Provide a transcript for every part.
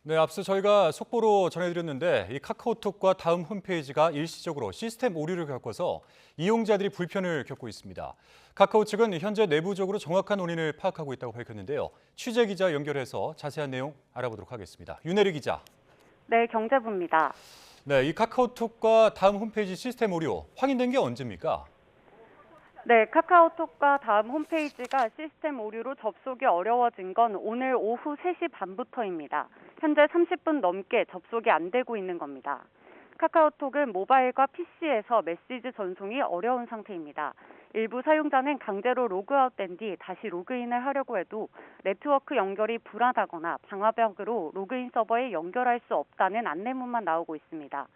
네, 앞서 저희가 속보로 전해드렸는데 이 카카오톡과 다음 홈페이지가 일시적으로 시스템 오류를 겪어서 이용자들이 불편을 겪고 있습니다. 카카오 측은 현재 내부적으로 정확한 원인을 파악하고 있다고 밝혔는데요. 취재 기자 연결해서 자세한 내용 알아보도록 하겠습니다. 윤혜리 기자. 네, 경제부입니다. 네, 이 카카오톡과 다음 홈페이지 시스템 오류 확인된 게 언제입니까? 네, 카카오톡과 다음 홈페이지가 시스템 오류로 접속이 어려워진 건 오늘 오후 3시 반부터입니다. 현재 30분 넘게 접속이 안 되고 있는 겁니다. 카카오톡은 모바일과 PC에서 메시지 전송이 어려운 상태입니다. 일부 사용자는 강제로 로그아웃된 뒤 다시 로그인을 하려고 해도 네트워크 연결이 불안하거나 방화벽으로 로그인 서버에 연결할 수 없다는 안내문만 나오고 있습니다.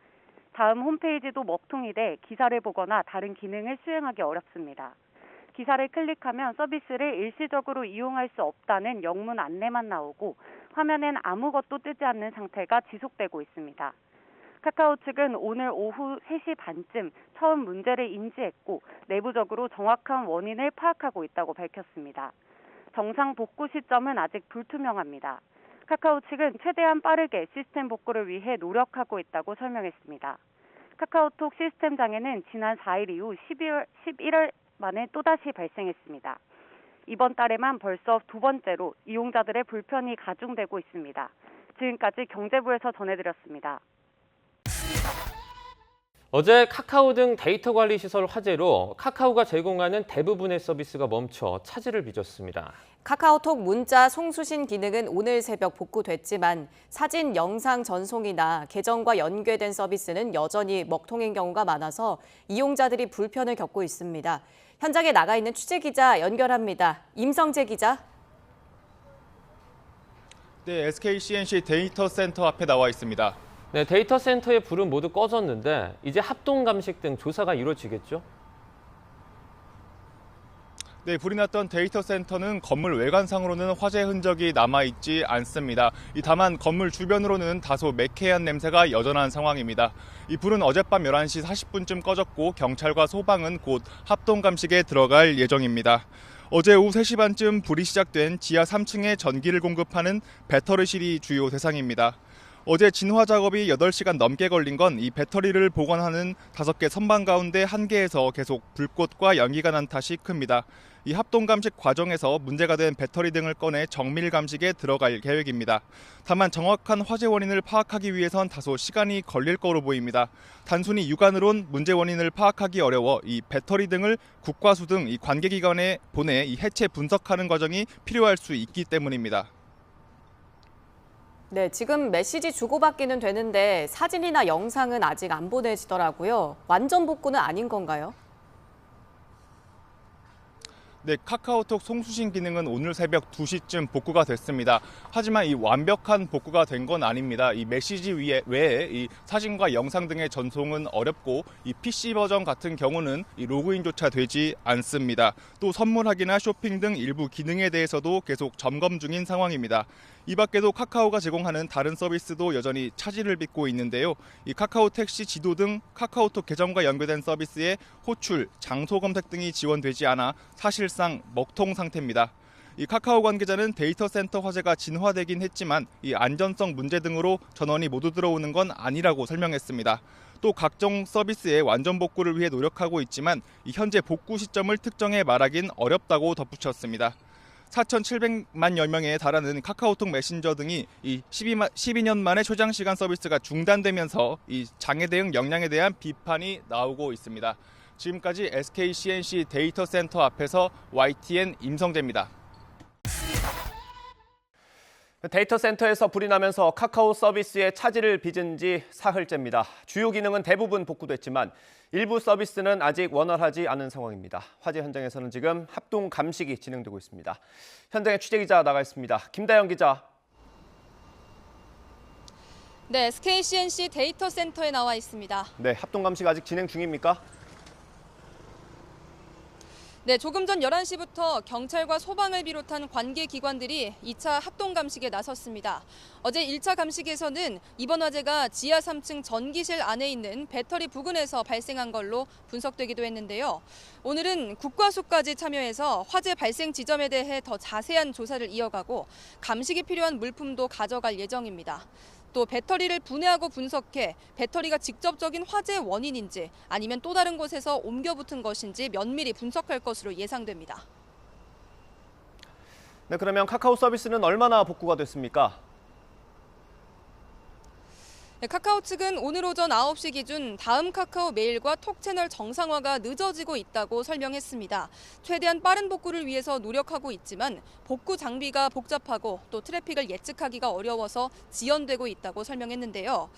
다음 홈페이지도 먹통이 돼 기사를 보거나 다른 기능을 수행하기 어렵습니다. 기사를 클릭하면 서비스를 일시적으로 이용할 수 없다는 영문 안내만 나오고 화면엔 아무것도 뜨지 않는 상태가 지속되고 있습니다. 카카오 측은 오늘 오후 3시 반쯤 처음 문제를 인지했고 내부적으로 정확한 원인을 파악하고 있다고 밝혔습니다. 정상 복구 시점은 아직 불투명합니다. 카카오 측은 최대한 빠르게 시스템 복구를 위해 노력하고 있다고 설명했습니다. 카카오톡 시스템 장애는 지난 4일 이후 11월 만에 또다시 발생했습니다. 이번 달에만 벌써 두 번째로 이용자들의 불편이 가중되고 있습니다. 지금까지 경제부에서 전해드렸습니다. 어제 카카오 등 데이터 관리 시설 화재로 카카오가 제공하는 대부분의 서비스가 멈춰 차질을 빚었습니다. 카카오톡 문자 송수신 기능은 오늘 새벽 복구됐지만 사진, 영상 전송이나 계정과 연계된 서비스는 여전히 먹통인 경우가 많아서 이용자들이 불편을 겪고 있습니다. 현장에 나가 있는 취재 기자 연결합니다. 임성재 기자. 네, SK C&C 데이터 센터 앞에 나와 있습니다. 네, 데이터 센터의 불은 모두 꺼졌는데 이제 합동 감식 등 조사가 이루어지겠죠? 네, 불이 났던 데이터 센터는 건물 외관상으로는 화재 흔적이 남아있지 않습니다. 다만 건물 주변으로는 다소 매캐한 냄새가 여전한 상황입니다. 이 불은 어젯밤 11시 40분쯤 꺼졌고 경찰과 소방은 곧 합동 감식에 들어갈 예정입니다. 어제 오후 3시 반쯤 불이 시작된 지하 3층에 전기를 공급하는 배터리실이 주요 대상입니다. 어제 진화 작업이 8시간 넘게 걸린 건 이 배터리를 보관하는 5개 선반 가운데 1개에서 계속 불꽃과 연기가 난 탓이 큽니다. 이 합동 감식 과정에서 문제가 된 배터리 등을 꺼내 정밀 감식에 들어갈 계획입니다. 다만 정확한 화재 원인을 파악하기 위해선 다소 시간이 걸릴 거로 보입니다. 단순히 육안으론 문제 원인을 파악하기 어려워 이 배터리 등을 국과수 등 이 관계기관에 보내 이 해체 분석하는 과정이 필요할 수 있기 때문입니다. 네, 지금 메시지 주고받기는 되는데 사진이나 영상은 아직 안 보내지더라고요. 완전 복구는 아닌 건가요? 네, 카카오톡 송수신 기능은 오늘 새벽 2시쯤 복구가 됐습니다. 하지만 이 완벽한 복구가 된 건 아닙니다. 이 메시지 외에 이 사진과 영상 등의 전송은 어렵고 이 PC 버전 같은 경우는 이 로그인조차 되지 않습니다. 또 선물하기나 쇼핑 등 일부 기능에 대해서도 계속 점검 중인 상황입니다. 이 밖에도 카카오가 제공하는 다른 서비스도 여전히 차질을 빚고 있는데요. 이 카카오 택시 지도 등 카카오톡 계정과 연결된 서비스에 호출, 장소 검색 등이 지원되지 않아 사실상 먹통 상태입니다. 이 카카오 관계자는 데이터 센터 화재가 진화되긴 했지만 이 안전성 문제 등으로 전원이 모두 들어오는 건 아니라고 설명했습니다. 또 각종 서비스의 완전 복구를 위해 노력하고 있지만 이 현재 복구 시점을 특정해 말하긴 어렵다고 덧붙였습니다. 4,700만여 명에 달하는 카카오톡 메신저 등이 이 12년 만에 초장 시간 서비스가 중단되면서 이 장애 대응 역량에 대한 비판이 나오고 있습니다. 지금까지 SK C&C 데이터 센터 앞에서 YTN 임성재입니다. 데이터 센터에서 불이 나면서 카카오 서비스에 차질을 빚은 지 사흘째입니다. 주요 기능은 대부분 복구됐지만 일부 서비스는 아직 원활하지 않은 상황입니다. 화재 현장에서는 지금 합동 감식이 진행되고 있습니다. 현장에 취재 기자 나가 있습니다. 김다영 기자. 네, SK C&C 데이터 센터에 나와 있습니다. 네, 합동 감식 아직 진행 중입니까? 네, 조금 전 11시부터 경찰과 소방을 비롯한 관계 기관들이 2차 합동 감식에 나섰습니다. 어제 1차 감식에서는 이번 화재가 지하 3층 전기실 안에 있는 배터리 부근에서 발생한 걸로 분석되기도 했는데요. 오늘은 국과수까지 참여해서 화재 발생 지점에 대해 더 자세한 조사를 이어가고 감식이 필요한 물품도 가져갈 예정입니다. 또 배터리를 분해하고 분석해 배터리가 직접적인 화재 원인인지 아니면 또 다른 곳에서 옮겨 붙은 것인지 면밀히 분석할 것으로 예상됩니다. 네, 그러면 카카오 서비스는 얼마나 복구가 됐습니까? 네, 카카오 측은 오늘 오전 9시 기준 다음 카카오 메일과 톡 채널 정상화가 늦어지고 있다고 설명했습니다. 최대한 빠른 복구를 위해서 노력하고 있지만 복구 장비가 복잡하고 또 트래픽을 예측하기가 어려워서 지연되고 있다고 설명했는데요.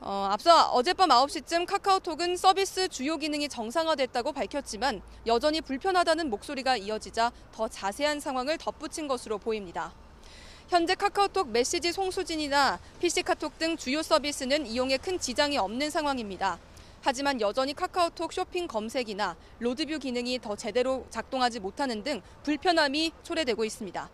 앞서 어젯밤 9시쯤 카카오톡은 서비스 주요 기능이 정상화됐다고 밝혔지만 여전히 불편하다는 목소리가 이어지자 더 자세한 상황을 덧붙인 것으로 보입니다. 현재 카카오톡 메시지 송수진이나 PC카톡 등 주요 서비스는 이용에 큰 지장이 없는 상황입니다. 하지만 여전히 카카오톡 쇼핑 검색이나 로드뷰 기능이 더 제대로 작동하지 못하는 등 불편함이 초래되고 있습니다.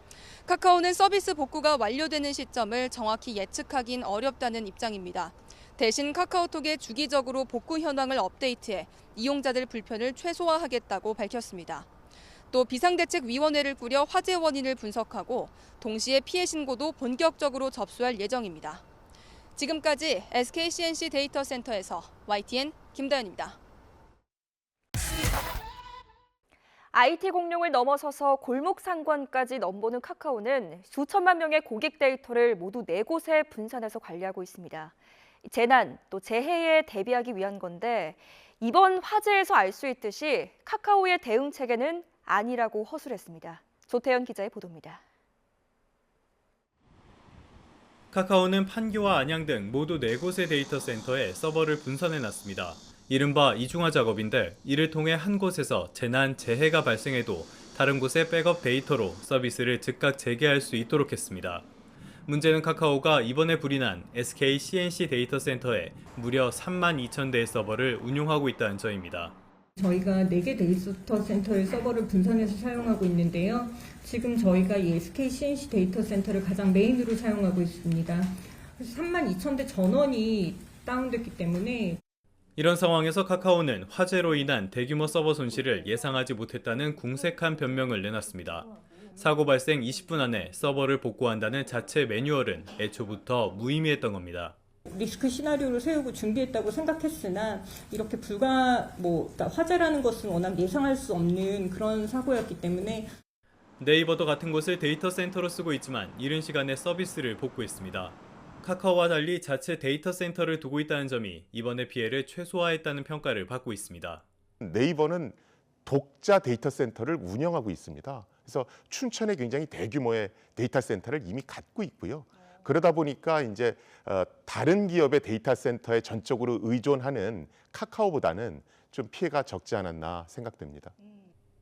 카카오는 서비스 복구가 완료되는 시점을 정확히 예측하긴 어렵다는 입장입니다. 대신 카카오톡에 주기적으로 복구 현황을 업데이트해 이용자들 불편을 최소화하겠다고 밝혔습니다. 또 비상대책위원회를 꾸려 화재 원인을 분석하고 동시에 피해 신고도 본격적으로 접수할 예정입니다. 지금까지 SKCNC 데이터 센터에서 YTN 김다연입니다. IT 공룡을 넘어서서 골목 상권까지 넘보는 카카오는 수천만 명의 고객 데이터를 모두 4곳에 분산해서 관리하고 있습니다. 재난, 또 재해에 대비하기 위한 건데 이번 화재에서 알 수 있듯이 카카오의 대응 체계는 아니라고 허술했습니다. 조태현 기자의 보도입니다. 카카오는 판교와 안양 등 모두 4곳의 데이터 센터에 서버를 분산해놨습니다. 이른바 이중화 작업인데 이를 통해 한 곳에서 재난, 재해가 발생해도 다른 곳의 백업 데이터로 서비스를 즉각 재개할 수 있도록 했습니다. 문제는 카카오가 이번에 불이 난 SK CNC 데이터 센터에 무려 32,000대의 서버를 운용하고 있다는 점입니다. 저희가 4개 데이터 센터의 서버를 분산해서 사용하고 있는데요. 지금 저희가 이 SK CNC 데이터 센터를 가장 메인으로 사용하고 있습니다. 그래서 32,000대 전원이 다운됐기 때문에 이런 상황에서 카카오는 화재로 인한 대규모 서버 손실을 예상하지 못했다는 궁색한 변명을 내놨습니다. 사고 발생 20분 안에 서버를 복구한다는 자체 매뉴얼은 애초부터 무의미했던 겁니다. 리스크 시나리오를 세우고 준비했다고 생각했으나 이렇게 그러니까 화재라는 것은 워낙 예상할 수 없는 그런 사고였기 때문에 네이버도 같은 곳을 데이터 센터로 쓰고 있지만 이른 시간에 서비스를 복구했습니다. 카카오와 달리 자체 데이터 센터를 두고 있다는 점이 이번의 피해를 최소화했다는 평가를 받고 있습니다. 네이버는 독자 데이터 센터를 운영하고 있습니다. 그래서 춘천에 굉장히 대규모의 데이터 센터를 이미 갖고 있고요. 그러다 보니까 이제 다른 기업의 데이터 센터에 전적으로 의존하는 카카오보다는 좀 피해가 적지 않았나 생각됩니다.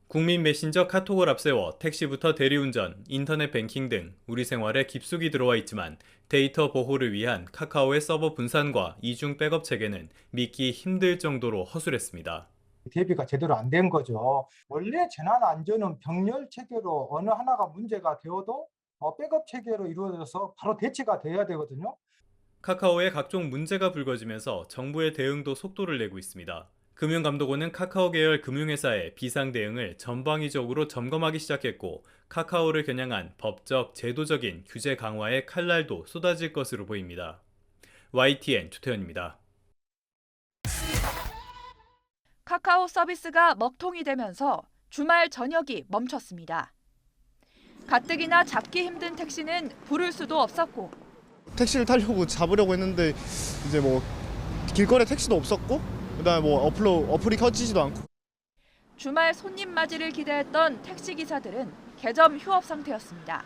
국민 메신저 카톡을 앞세워 택시부터 대리운전, 인터넷 뱅킹 등 우리 생활에 깊숙이 들어와 있지만 데이터 보호를 위한 카카오의 서버 분산과 이중 백업 체계는 믿기 힘들 정도로 허술했습니다. 대비가 제대로 안 된 거죠. 원래 재난 안전은 병렬 체계로 어느 하나가 문제가 되어도 백업 체계로 이루어져서 바로 대체가 돼야 되거든요. 카카오의 각종 문제가 불거지면서 정부의 대응도 속도를 내고 있습니다. 금융감독원은 카카오 계열 금융회사의 비상 대응을 전방위적으로 점검하기 시작했고 카카오를 겨냥한 법적, 제도적인 규제 강화의 칼날도 쏟아질 것으로 보입니다. YTN 조태현입니다. 카카오 서비스가 먹통이 되면서 주말 전역이 멈췄습니다. 가뜩이나 잡기 힘든 택시는 부를 수도 없었고 택시를 타려고 잡으려고 했는데 이제 뭐 길거리에 택시도 없었고 그다음에 뭐 어플이 켜지지도 않고 주말 손님 맞이를 기대했던 택시 기사들은 개점 휴업 상태였습니다.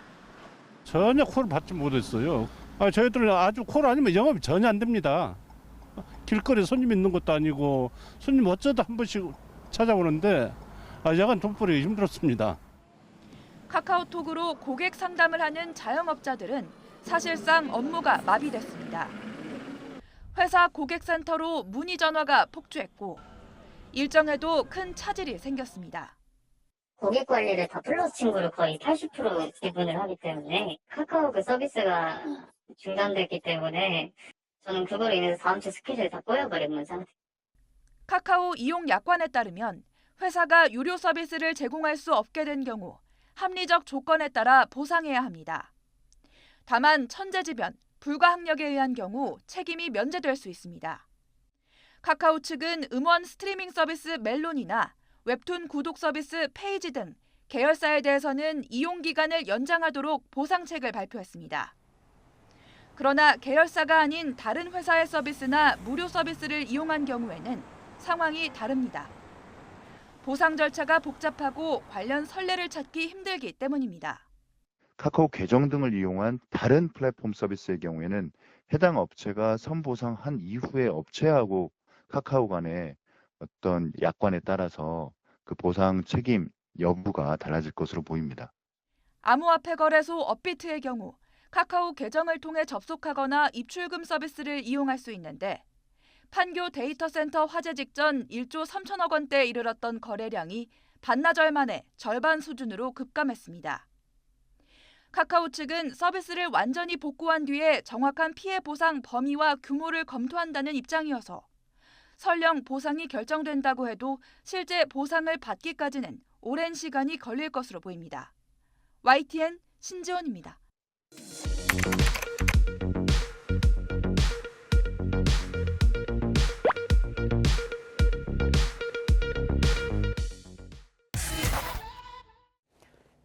전혀 콜을 받지 못했어요. 저희들은 아주 콜 아니면 영업이 전혀 안 됩니다. 길거리에 손님 있는 것도 아니고 손님 어쩌다 한 번씩 찾아오는데 야간 돈벌이 힘들었습니다. 카카오톡으로 고객 상담을 하는 자영업자들은 사실상 업무가 마비됐습니다. 회사 고객센터로 문의 전화가 폭주했고 일정에도 큰 차질이 생겼습니다. 고객 관리를 다 플러스 친구를 거의 80% 지분을 하기 때문에 카카오 그 서비스가 중단됐기 때문에 저는 그걸로 인해서 다음 주 스케줄이 다 꼬여버린 상태. 카카오 이용 약관에 따르면 회사가 유료 서비스를 제공할 수 없게 된 경우 합리적 조건에 따라 보상해야 합니다. 다만 천재지변, 불가항력에 의한 경우 책임이 면제될 수 있습니다. 카카오 측은 음원 스트리밍 서비스 멜론이나 웹툰 구독 서비스 페이지 등 계열사에 대해서는 이용 기간을 연장하도록 보상책을 발표했습니다. 그러나 계열사가 아닌 다른 회사의 서비스나 무료 서비스를 이용한 경우에는 상황이 다릅니다. 보상 절차가 복잡하고 관련 선례를 찾기 힘들기 때문입니다. 카카오 계정 등을 이용한 다른 플랫폼 서비스의 경우에는 해당 업체가 선보상한 이후에 업체하고 카카오 간의 어떤 약관에 따라서 그 보상 책임 여부가 달라질 것으로 보입니다. 암호화폐 거래소 업비트의 경우 카카오 계정을 통해 접속하거나 입출금 서비스를 이용할 수 있는데 판교 데이터 센터 화재 직전 1조 3천억 원대에 이르렀던 거래량이 반나절 만에 절반 수준으로 급감했습니다. 카카오 측은 서비스를 완전히 복구한 뒤에 정확한 피해 보상 범위와 규모를 검토한다는 입장이어서 설령 보상이 결정된다고 해도 실제 보상을 받기까지는 오랜 시간이 걸릴 것으로 보입니다. YTN 신지원입니다.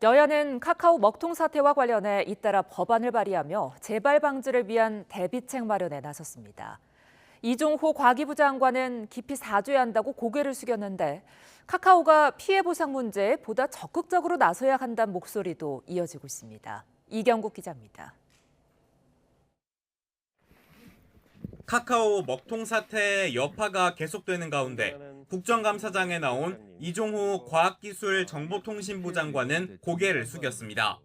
여야는 카카오 먹통 사태와 관련해 잇따라 법안을 발의하며 재발 방지를 위한 대비책 마련에 나섰습니다. 이종호 과기부 장관은 깊이 사죄해야 한다고 고개를 숙였는데 카카오가 피해 보상 문제에 보다 적극적으로 나서야 한다는 목소리도 이어지고 있습니다. 이경국 기자입니다. 카카오 먹통 사태의 여파가 계속되는 가운데 국정감사장에 나온 이종호 과학기술정보통신부 장관은 고개를 숙였습니다.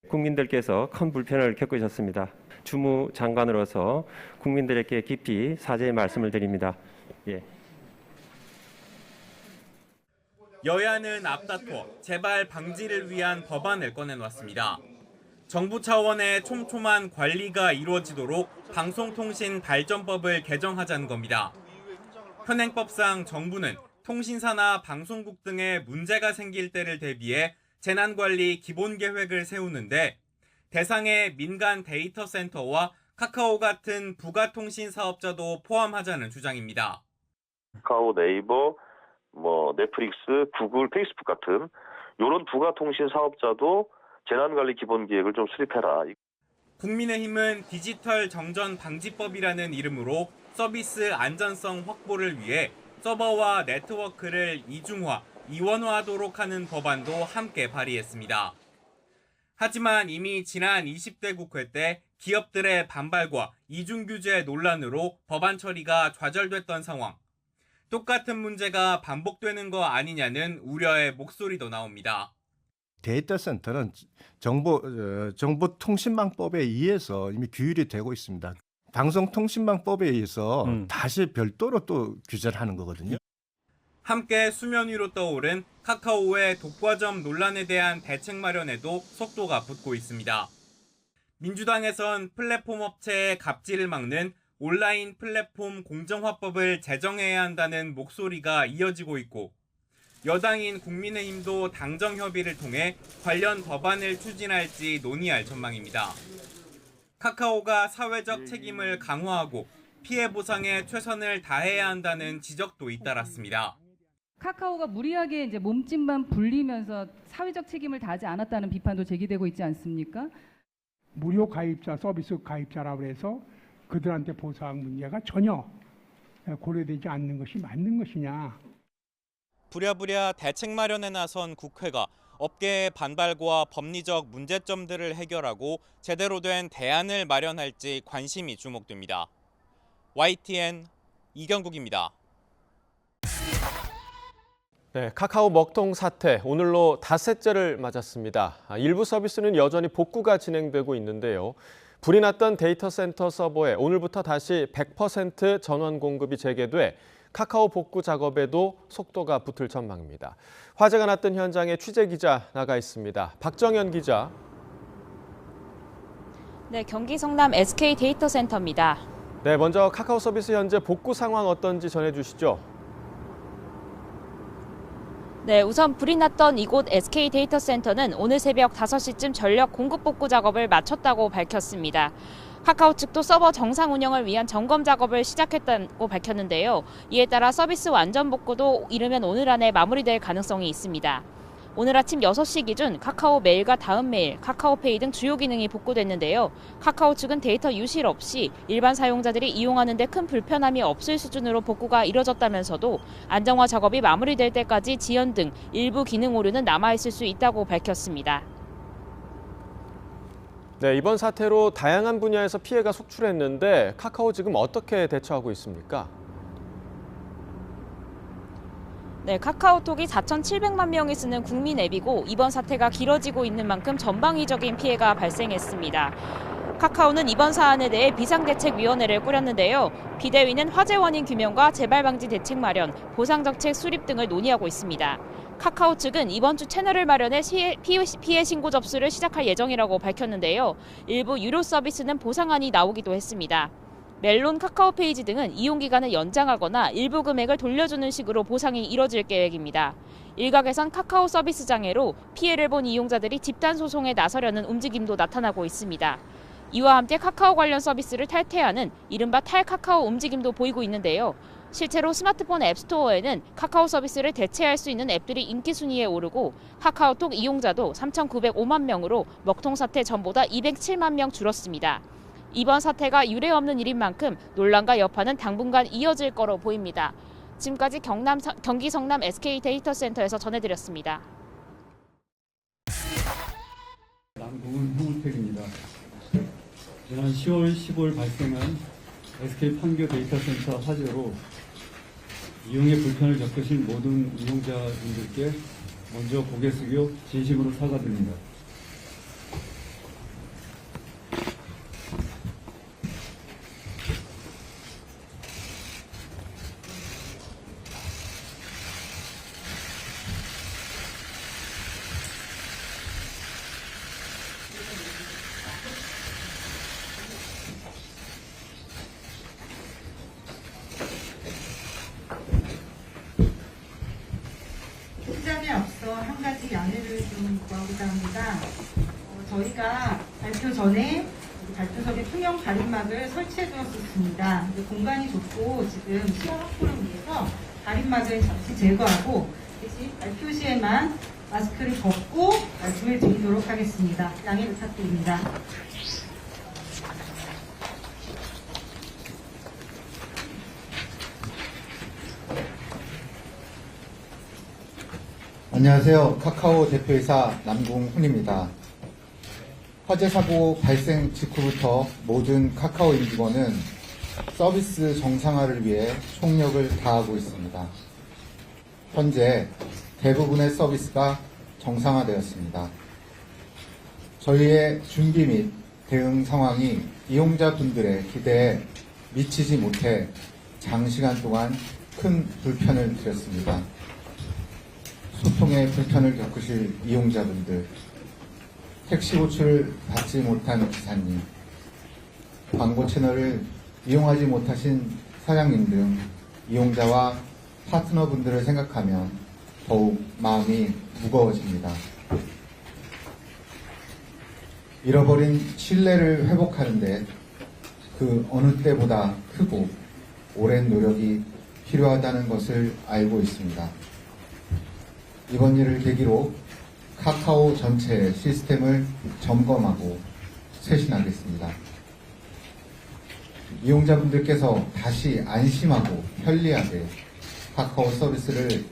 국민들께서 큰 불편을 겪으셨습니다. 주무 장관으로서 국민들에게 깊이 사죄의 말씀을 드립니다. 여야는 앞다퉈 재발 방지를 위한 법안을 꺼내놨습니다. 정부 차원의 촘촘한 관리가 이루어지도록 방송통신발전법을 개정하자는 겁니다. 현행법상 정부는 통신사나 방송국 등에 문제가 생길 때를 대비해 재난관리 기본계획을 세우는데 대상에 민간 데이터 센터와 카카오 같은 부가통신 사업자도 포함하자는 주장입니다. 카카오, 네이버, 넷플릭스, 구글, 페이스북 같은 이런 부가통신 사업자도 재난관리 기본계획을 좀 수립해라. 국민의힘은 디지털 정전 방지법이라는 이름으로 서비스 안전성 확보를 위해 서버와 네트워크를 이중화, 이원화하도록 하는 법안도 함께 발의했습니다. 하지만 이미 지난 20대 국회 때 기업들의 반발과 이중규제 논란으로 법안 처리가 좌절됐던 상황. 똑같은 문제가 반복되는 거 아니냐는 우려의 목소리도 나옵니다. 데이터 센터는 정보통신망법에 의해서 이미 규율이 되고 있습니다. 방송통신망법에 의해서 다시 별도로 또 규제를 하는 거거든요. 함께 수면 위로 떠오른 카카오의 독과점 논란에 대한 대책 마련에도 속도가 붙고 있습니다. 민주당에선 플랫폼 업체의 갑질을 막는 온라인 플랫폼 공정화법을 제정해야 한다는 목소리가 이어지고 있고 여당인 국민의힘도 당정 협의를 통해 관련 법안을 추진할지 논의할 전망입니다. 카카오가 사회적 책임을 강화하고 피해 보상에 최선을 다해야 한다는 지적도 잇따랐습니다. 카카오가 무리하게 이제 몸집만 불리면서 사회적 책임을 다하지 않았다는 비판도 제기되고 있지 않습니까? 무료 가입자, 서비스 가입자라고 해서 그들한테 보상 문제가 전혀 고려되지 않는 것이 맞는 것이냐. 부랴부랴 대책 마련에 나선 국회가 업계의 반발과 법리적 문제점들을 해결하고 제대로 된 대안을 마련할지 관심이 주목됩니다. YTN 이경국입니다. 네, 카카오 먹통 사태 오늘로 닷새째를 맞았습니다. 일부 서비스는 여전히 복구가 진행되고 있는데요. 불이 났던 데이터 센터 서버에 오늘부터 다시 100% 전원 공급이 재개돼 카카오 복구 작업에도 속도가 붙을 전망입니다. 화재가 났던 현장에 취재 기자 나가 있습니다. 박정현 기자. 네, 경기 성남 SK 데이터 센터입니다. 네, 먼저 카카오 서비스 현재 복구 상황 어떤지 전해주시죠. 네, 우선 불이 났던 이곳 SK 데이터 센터는 오늘 새벽 5시쯤 전력 공급 복구 작업을 마쳤다고 밝혔습니다. 카카오 측도 서버 정상 운영을 위한 점검 작업을 시작했다고 밝혔는데요. 이에 따라 서비스 완전 복구도 이르면 오늘 안에 마무리될 가능성이 있습니다. 오늘 아침 6시 기준 카카오 메일과 다음 메일, 카카오페이 등 주요 기능이 복구됐는데요. 카카오 측은 데이터 유실 없이 일반 사용자들이 이용하는 데 큰 불편함이 없을 수준으로 복구가 이뤄졌다면서도 안정화 작업이 마무리될 때까지 지연 등 일부 기능 오류는 남아있을 수 있다고 밝혔습니다. 네, 이번 사태로 다양한 분야에서 피해가 속출했는데 카카오 지금 어떻게 대처하고 있습니까? 네, 카카오톡이 4,700만 명이 쓰는 국민 앱이고 이번 사태가 길어지고 있는 만큼 전방위적인 피해가 발생했습니다. 카카오는 이번 사안에 대해 비상대책위원회를 꾸렸는데요. 비대위는 화재 원인 규명과 재발 방지 대책 마련, 보상정책 수립 등을 논의하고 있습니다. 카카오 측은 이번 주 채널을 마련해 피해 신고 접수를 시작할 예정이라고 밝혔는데요. 일부 유료 서비스는 보상안이 나오기도 했습니다. 멜론, 카카오페이지 등은 이용기간을 연장하거나 일부 금액을 돌려주는 식으로 보상이 이뤄질 계획입니다. 일각에선 카카오 서비스 장애로 피해를 본 이용자들이 집단 소송에 나서려는 움직임도 나타나고 있습니다. 이와 함께 카카오 관련 서비스를 탈퇴하는 이른바 탈카카오 움직임도 보이고 있는데요. 실제로 스마트폰 앱스토어에는 카카오 서비스를 대체할 수 있는 앱들이 인기 순위에 오르고 카카오톡 이용자도 3,905만 명으로 먹통 사태 전보다 207만 명 줄었습니다. 이번 사태가 유례 없는 일인 만큼 논란과 여파는 당분간 이어질 거로 보입니다. 지금까지 경기 성남 SK 데이터 센터에서 전해드렸습니다. 남궁은 홍은택입니다. 지난 10월 15일 발생한 SK 판교 데이터 센터 화재로 이용에 불편을 겪으신 모든 이용자분들께 먼저 고개 숙여 진심으로 사과드립니다. 입장에 앞서 한 가지 양해를 좀 구하고자 합니다. 저희가 발표 전에 발표석에 투명 가림막을 설치해 두었습니다. 공간이 좁고 지금 시야 확보를 위해서 가림막을 잠시 제거하고 대신 발표 시에만 마스크를 벗고 말씀을 드리도록 하겠습니다. 양해 부탁드립니다. 안녕하세요. 카카오 대표이사 남궁훈입니다. 화재 사고 발생 직후부터 모든 카카오 임직원은 서비스 정상화를 위해 총력을 다하고 있습니다. 현재 대부분의 서비스가 정상화되었습니다. 저희의 준비 및 대응 상황이 이용자분들의 기대에 미치지 못해 장시간 동안 큰 불편을 드렸습니다. 소통에 불편을 겪으실 이용자분들, 택시 호출을 받지 못한 기사님, 광고 채널을 이용하지 못하신 사장님 등 이용자와 파트너분들을 생각하면 더욱 마음이 무거워집니다. 잃어버린 신뢰를 회복하는데 그 어느 때보다 크고 오랜 노력이 필요하다는 것을 알고 있습니다. 이번 일을 계기로 카카오 전체 시스템을 점검하고 쇄신하겠습니다. 이용자분들께서 다시 안심하고 편리하게 카카오 서비스를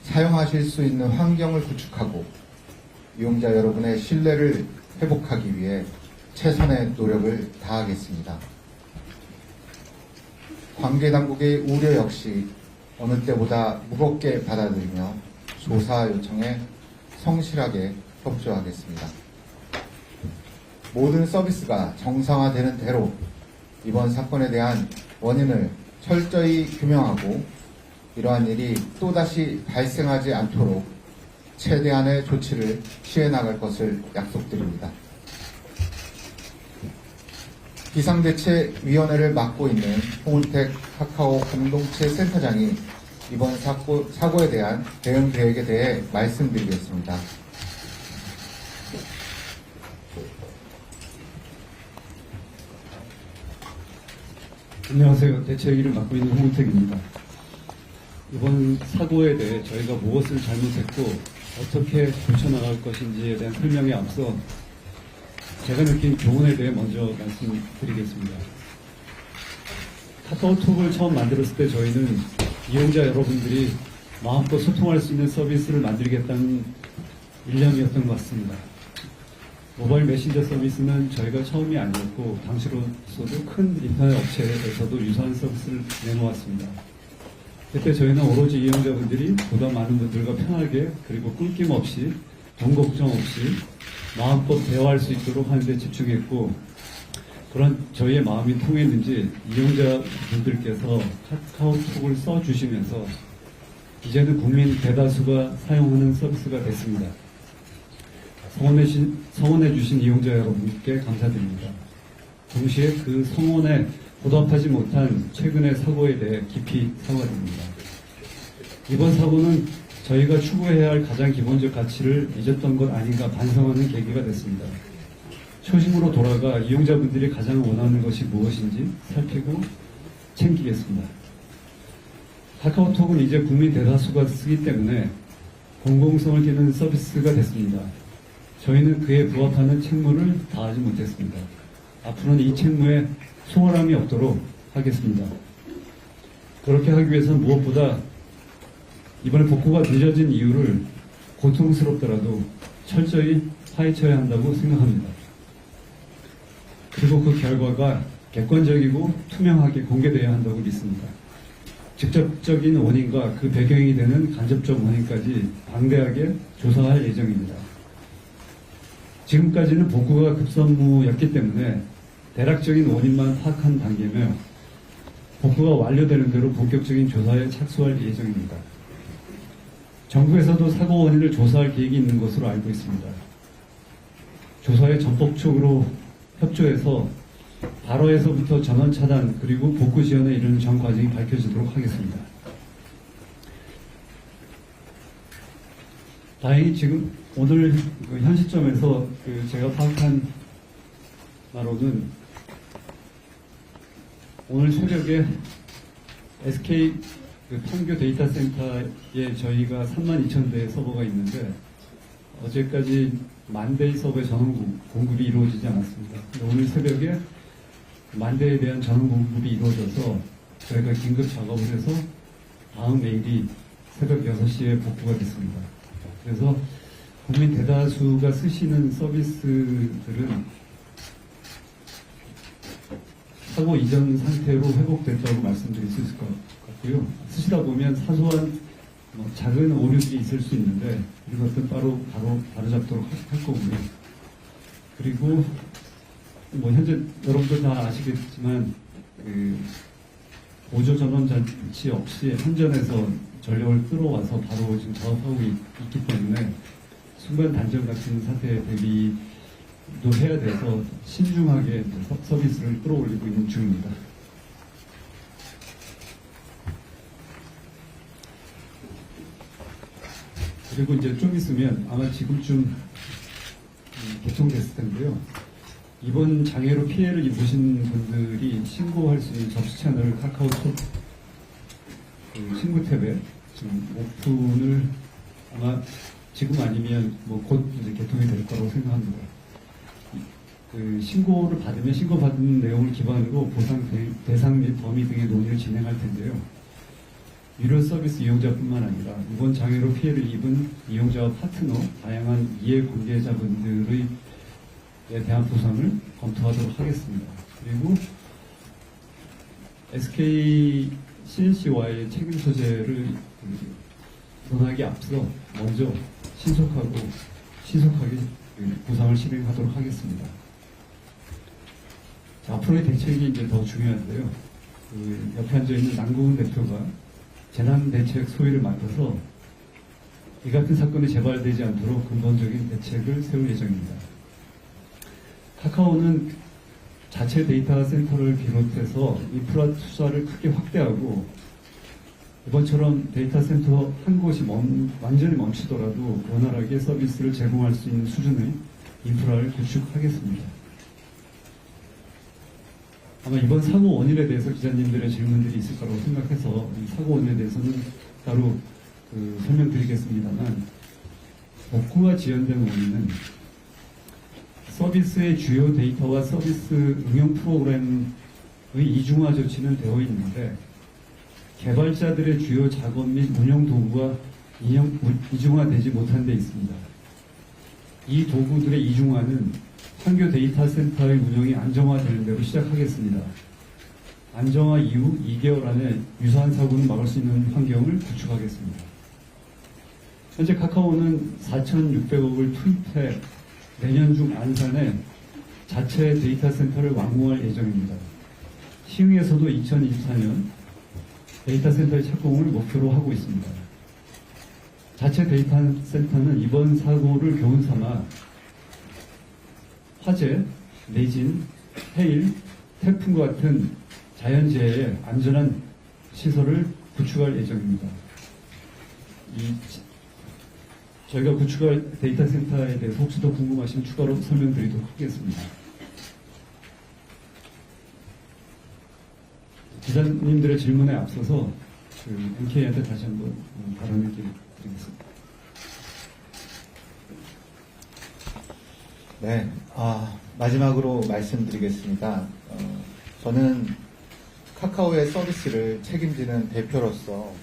사용하실 수 있는 환경을 구축하고 이용자 여러분의 신뢰를 회복하기 위해 최선의 노력을 다하겠습니다. 관계당국의 우려 역시 어느 때보다 무겁게 받아들이며 조사 요청에 성실하게 협조하겠습니다. 모든 서비스가 정상화되는 대로 이번 사건에 대한 원인을 철저히 규명하고 이러한 일이 또다시 발생하지 않도록 최대한의 조치를 취해 나갈 것을 약속드립니다. 비상대책위원회를 맡고 있는 홍은택 카카오 공동체 센터장이 이번 사고에 대한 대응 계획에 대해 말씀드리겠습니다. 안녕하세요. 대책위를 맡고 있는 홍은택입니다. 이번 사고에 대해 저희가 무엇을 잘못했고 어떻게 고쳐나갈 것인지에 대한 설명에 앞서 제가 느낀 교훈에 대해 먼저 말씀드리겠습니다. 카카오톡을 처음 만들었을 때 저희는 이용자 여러분들이 마음껏 소통할 수 있는 서비스를 만들겠다는 일념이었던 것 같습니다. 모바일 메신저 서비스는 저희가 처음이 아니었고 당시로서도 큰 인터넷 업체에서도 유사한 서비스를 내놓았습니다. 그때 저희는 오로지 이용자분들이 보다 많은 분들과 편하게 그리고 끊김없이 돈 걱정 없이 마음껏 대화할 수 있도록 하는 데 집중했고 그런 저희의 마음이 통했는지 이용자분들께서 카카오톡을 써주시면서 이제는 국민 대다수가 사용하는 서비스가 됐습니다. 성원해 주신 이용자 여러분께 감사드립니다. 동시에 그 성원에 보답하지 못한 최근의 사고에 대해 깊이 사과드립니다. 이번 사고는 저희가 추구해야 할 가장 기본적 가치를 잊었던 것 아닌가 반성하는 계기가 됐습니다. 초심으로 돌아가 이용자분들이 가장 원하는 것이 무엇인지 살피고 챙기겠습니다. 카카오톡은 이제 국민 대다수가 쓰기 때문에 공공성을 기는 서비스가 됐습니다. 저희는 그에 부합하는 책무를 다하지 못했습니다. 앞으로는 이 책무에 소홀함이 없도록 하겠습니다. 그렇게 하기 위해서는 무엇보다 이번에 복구가 늦어진 이유를 고통스럽더라도 철저히 파헤쳐야 한다고 생각합니다. 그리고 그 결과가 객관적이고 투명하게 공개되어야 한다고 믿습니다. 직접적인 원인과 그 배경이 되는 간접적 원인까지 방대하게 조사할 예정입니다. 지금까지는 복구가 급선무였기 때문에 대략적인 원인만 파악한 단계며 복구가 완료되는 대로 본격적인 조사에 착수할 예정입니다. 정부에서도 사고 원인을 조사할 계획이 있는 것으로 알고 있습니다. 조사에 전폭적으로 협조해서 발화에서부터 전원 차단 그리고 복구 지연에 이르는 전 과정이 밝혀지도록 하겠습니다. 다행히 지금 오늘 현 시점에서 제가 파악한 바로는 오늘 새벽에 SK 판교 데이터 센터에 저희가 32,000대의 서버가 있는데 어제까지 10,000대의 서버의 전원 공급이 이루어지지 않았습니다. 오늘 새벽에 10,000대에 대한 전원 공급이 이루어져서 저희가 긴급 작업을 해서 다음 메일이 새벽 6시에 복구가 됐습니다. 그래서 국민 대다수가 쓰시는 서비스들은 사고 이전 상태로 회복됐다고 말씀드릴 수 있을 것 같고요. 쓰시다 보면 사소한 작은 오류가 있을 수 있는데 이것은 바로 잡도록 할 거고요. 그리고 현재 여러분들 다 아시겠지만 보조 전원 장치 없이 한전에서 전력을 끌어와서 바로 지금 작업하고 있기 때문에 순간 단전 같은 사태에 대비도 해야 돼서 신중하게 서비스를 끌어올리고 있는 중입니다. 그리고 이제 좀 있으면 아마 지금쯤 개통됐을 텐데요. 이번 장애로 피해를 입으신 분들이 신고할 수 있는 접수 채널을 카카오톡 신고 탭에 지금 오픈을 아마 지금 아니면 곧 이제 개통이 될 거라고 생각합니다. 신고를 받으면 신고받은 내용을 기반으로 보상 대상 및 범위 등의 논의를 진행할 텐데요. 유료 서비스 이용자뿐만 아니라 이번 장애로 피해를 입은 이용자와 파트너, 다양한 이해관계자분들에 대한 보상을 검토하도록 하겠습니다. 그리고 SK CNC와의 책임 소재를 논하기 앞서 먼저 신속하게 보상을 실행하도록 하겠습니다. 자, 앞으로의 대책이 이제 더 중요한데요. 옆에 앉아 있는 남궁훈 대표가 재난대책 소위를 맡아서 이 같은 사건이 재발되지 않도록 근본적인 대책을 세울 예정입니다. 카카오는 자체 데이터 센터를 비롯해서 인프라 투자를 크게 확대하고 이번처럼 데이터 센터 한 곳이 완전히 멈추더라도 원활하게 서비스를 제공할 수 있는 수준의 인프라를 구축하겠습니다. 아마 이번 사고 원인에 대해서 기자님들의 질문들이 있을 거라고 생각해서 이 사고 원인에 대해서는 따로 설명드리겠습니다만, 복구가 지연된 원인은 서비스의 주요 데이터와 서비스 응용 프로그램의 이중화 조치는 되어 있는데 개발자들의 주요 작업 및 운영 도구가 이중화되지 못한 데 있습니다. 이 도구들의 이중화는 판교 데이터 센터의 운영이 안정화되는 대로 시작하겠습니다. 안정화 이후 2개월 안에 유사한 사고는 막을 수 있는 환경을 구축하겠습니다. 현재 카카오는 4,600억을 투입해 내년 중 안산에 자체 데이터 센터를 완공할 예정입니다. 시흥에서도 2024년 데이터 센터의 착공을 목표로 하고 있습니다. 자체 데이터 센터는 이번 사고를 교훈 삼아 화재, 내진, 해일, 태풍과 같은 자연재해에 안전한 시설을 구축할 예정입니다. 저희가 구축할 데이터 센터에 대해서 혹시 더 궁금하시면 추가로 설명드리도록 하겠습니다. 기자님들의 질문에 앞서서 NK한테 다시 한번 발언을 드리겠습니다. 네, 마지막으로 말씀드리겠습니다. 저는 카카오의 서비스를 책임지는 대표로서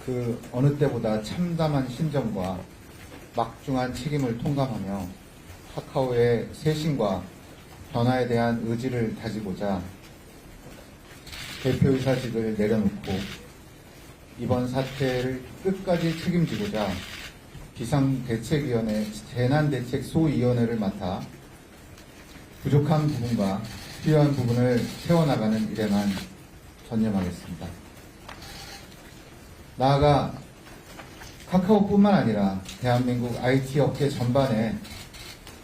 그 어느 때보다 참담한 신정과 막중한 책임을 통감하며 카카오의 쇄신과 변화에 대한 의지를 다지고자 대표이사직을 내려놓고 이번 사태를 끝까지 책임지고자 비상대책위원회 재난대책소위원회를 맡아 부족한 부분과 필요한 부분을 채워나가는 일에만 전념하겠습니다. 나아가 카카오뿐만 아니라 대한민국 IT 업계 전반에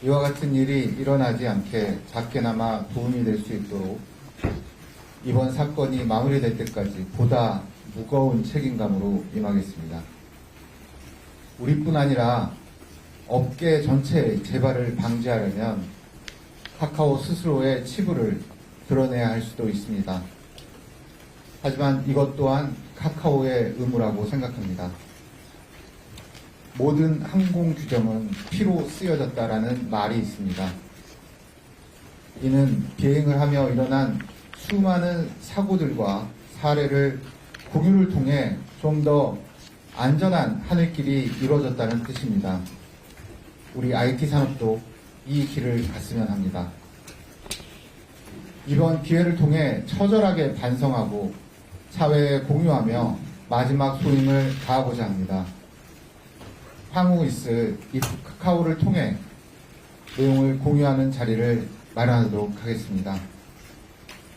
이와 같은 일이 일어나지 않게 작게나마 도움이 될 수 있도록 이번 사건이 마무리될 때까지 보다 무거운 책임감으로 임하겠습니다. 우리뿐 아니라 업계 전체의 재발을 방지하려면 카카오 스스로의 치부를 드러내야 할 수도 있습니다. 하지만 이것 또한 카카오의 의무라고 생각합니다. 모든 항공 규정은 피로 쓰여졌다라는 말이 있습니다. 이는 비행을 하며 일어난 수많은 사고들과 사례를 공유를 통해 좀 더 안전한 하늘길이 이루어졌다는 뜻입니다. 우리 IT 산업도 이 길을 갔으면 합니다. 이번 기회를 통해 처절하게 반성하고 사회에 공유하며 마지막 소임을 다하고자 합니다. 향후 있을 이 카카오를 통해 내용을 공유하는 자리를 마련하도록 하겠습니다.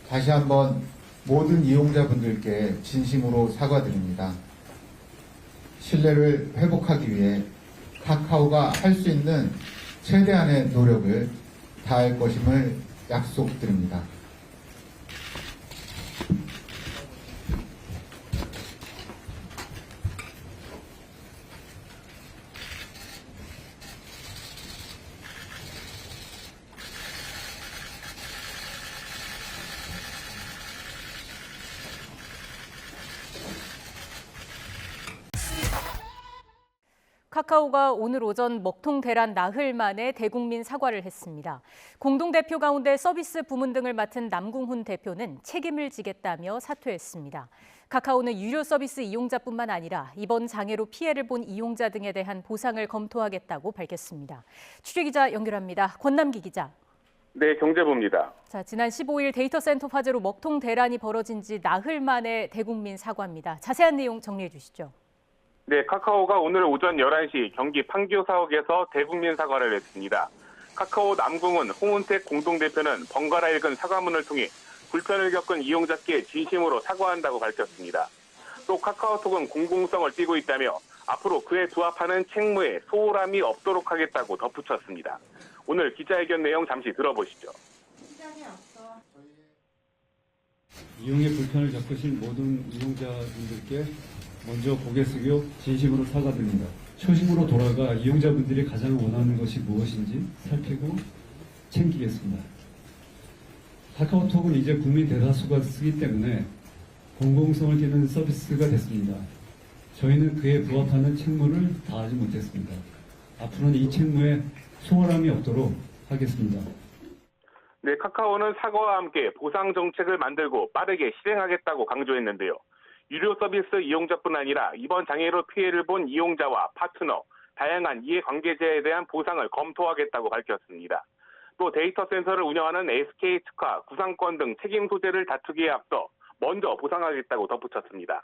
다시 한번 모든 이용자분들께 진심으로 사과드립니다. 신뢰를 회복하기 위해 카카오가 할 수 있는 최대한의 노력을 다할 것임을 약속드립니다. 카카오가 오늘 오전 먹통 대란 나흘 만에 대국민 사과를 했습니다. 공동대표 가운데 서비스 부문 등을 맡은 남궁훈 대표는 책임을 지겠다며 사퇴했습니다. 카카오는 유료 서비스 이용자뿐만 아니라 이번 장애로 피해를 본 이용자 등에 대한 보상을 검토하겠다고 밝혔습니다. 취재기자 연결합니다. 권남기 기자. 네, 경제부입니다. 자, 지난 15일 데이터 센터 화재로 먹통 대란이 벌어진 지 나흘 만에 대국민 사과입니다. 자세한 내용 정리해 주시죠. 네, 카카오가 오늘 오전 11시 경기 판교 사옥에서 대국민 사과를 했습니다. 카카오 남궁훈, 홍은택 공동대표는 번갈아 읽은 사과문을 통해 불편을 겪은 이용자께 진심으로 사과한다고 밝혔습니다. 또 카카오톡은 공공성을 띠고 있다며 앞으로 그에 부합하는 책무에 소홀함이 없도록 하겠다고 덧붙였습니다. 오늘 기자회견 내용 잠시 들어보시죠. 이용에 불편을 겪으실 모든 이용자분들께 먼저 고개 숙여 진심으로 사과드립니다. 초심으로 돌아가 이용자분들이 가장 원하는 것이 무엇인지 살피고 챙기겠습니다. 카카오톡은 이제 국민 대다수가 쓰기 때문에 공공성을 띠는 서비스가 됐습니다. 저희는 그에 부합하는 책무를 다하지 못했습니다. 앞으로는 이 책무에 소홀함이 없도록 하겠습니다. 네, 카카오는 사과와 함께 보상 정책을 만들고 빠르게 실행하겠다고 강조했는데요. 유료 서비스 이용자뿐 아니라 이번 장애로 피해를 본 이용자와 파트너, 다양한 이해관계자에 대한 보상을 검토하겠다고 밝혔습니다. 또 데이터 센터를 운영하는 SK 특화, 구상권 등 책임 소재를 다투기에 앞서 먼저 보상하겠다고 덧붙였습니다.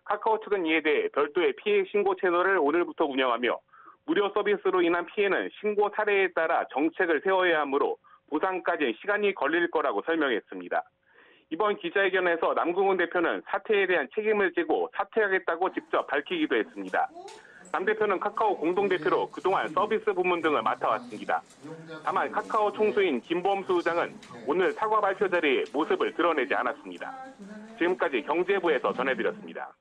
카카오 측은 이에 대해 별도의 피해 신고 채널을 오늘부터 운영하며 무료 서비스로 인한 피해는 신고 사례에 따라 정책을 세워야 하므로 보상까지 시간이 걸릴 거라고 설명했습니다. 이번 기자회견에서 남궁훈 대표는 사태에 대한 책임을 지고 사퇴하겠다고 직접 밝히기도 했습니다. 남 대표는 카카오 공동대표로 그동안 서비스 부문 등을 맡아왔습니다. 다만 카카오 총수인 김범수 의장은 오늘 사과 발표 자리에 모습을 드러내지 않았습니다. 지금까지 경제부에서 전해드렸습니다.